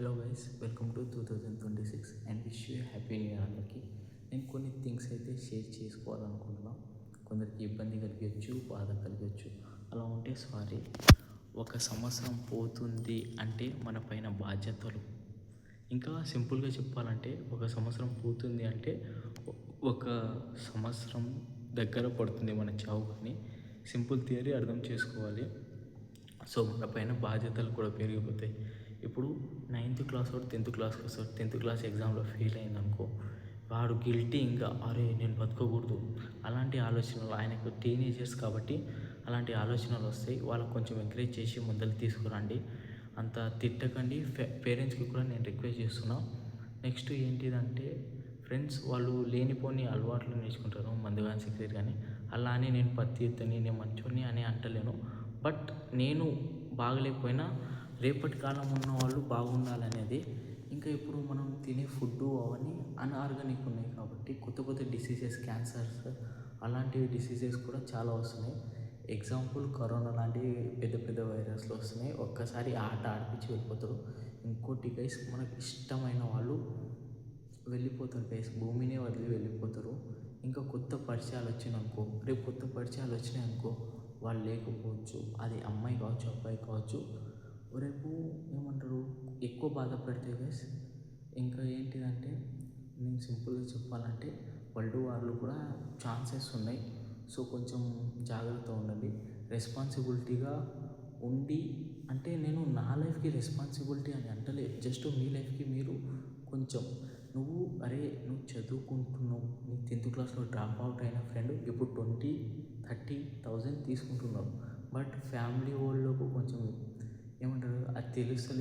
Hello guys, welcome to 2026 and wish you happy new year అందరికీ. నేను కొన్ని things అయితే షేర్ చేసుకోవాలనుకుంటున్నా. కొందరికి ఇబ్బంది కలిగచ్చు, బాధ కలిగచ్చు. అలా ఉంటే సారీ. ఒక సంవత్సరం పోతుంది అంటే మన పైన బాధ్యతలు. ఇంకా సింపుల్గా చెప్పాలంటే ఒక సంవత్సరం పోతుంది అంటే ఒక సంవత్సరం దగ్గర పడుతుంది మన చావు కానీ సింపుల్ థియరీ అర్థం చేసుకోవాలి. సో మన పైన బాధ్యతలు కూడా పెరిగిపోతాయి. ఇప్పుడు 9th క్లాస్ వాడు 10th క్లాస్కి వస్తాడు. 10th క్లాస్ ఎగ్జామ్లో ఫెయిల్ అయిందనుకో, వాడు గిల్టీ, ఇంకా అరే నేను బతకకూడదు అలాంటి ఆలోచనలు. ఆయనకు టీనేజర్స్ కాబట్టి అలాంటి ఆలోచనలు వస్తాయి. వాళ్ళకు కొంచెం ఎంకరేజ్ చేసి ముందరికి తీసుకురండి. అంత తిట్టకండి. పేరెంట్స్కి కూడా నేను రిక్వెస్ట్ చేస్తున్నా. నెక్స్ట్ ఏంటిదంటే ఫ్రెండ్స్, వాళ్ళు లేనిపోని అలవాట్లు నేర్చుకుంటారు, మందు కానీ సిగరెట్ కానీ. అలా అని నేను పత్తి ఎత్తని నేను మంచోని అని అంటలేను. బట్ నేను బాగలేకపోయినా రేపటి కాలం ఉన్న వాళ్ళు బాగుండాలనేది. ఇంకా ఇప్పుడు మనం తినే ఫుడ్ అవన్నీ అన్ఆర్గానిక్ ఉన్నాయి కాబట్టి కొత్త కొత్త డిసీజెస్, క్యాన్సర్స్ అలాంటివి డిసీజెస్ కూడా చాలా వస్తున్నాయి. ఎగ్జాంపుల్ కరోనా లాంటివి పెద్ద పెద్ద వైరస్లు వస్తున్నాయి. ఒక్కసారి ఆట ఆడిపించి వెళ్ళిపోతారు. ఇంకోటి గైస్, మనకు ఇష్టమైన వాళ్ళు వెళ్ళిపోతారు గైస్, భూమినే వదిలి వెళ్ళిపోతారు. ఇంకా కొత్త పరిచయాలు వచ్చినాయనుకో, రేపు కొత్త పరిచయాలు వచ్చినాయనుకో, వాళ్ళు లేకపోవచ్చు. అది అమ్మాయి కావచ్చు, అబ్బాయి కావచ్చు. రేపు ఏమంటారు, ఎక్కువ బాధపడితే గైస్. ఇంకా ఏంటిదంటే నేను సింపుల్గా చెప్పాలంటే వరల్డ్ వార్లు కూడా ఛాన్సెస్ ఉన్నాయి. సో కొంచెం జాగ్రత్తగా ఉండండి, రెస్పాన్సిబిలిటీగా ఉండి. అంటే నేను నా లైఫ్కి రెస్పాన్సిబిలిటీ అని అంటలే, జస్ట్ మీ లైఫ్కి మీరు కొంచెం. నువ్వు చదువుకుంటున్నావు, నీ 10th క్లాస్లో డ్రాప్ అవుట్ అయిన ఫ్రెండ్ ఇప్పుడు 20,000-30,000 తీసుకుంటున్నావు. బట్ ఫ్యామిలీ వాళ్ళకు కొంచెం ఏమంటారు, అది తెలుస్తలేదు.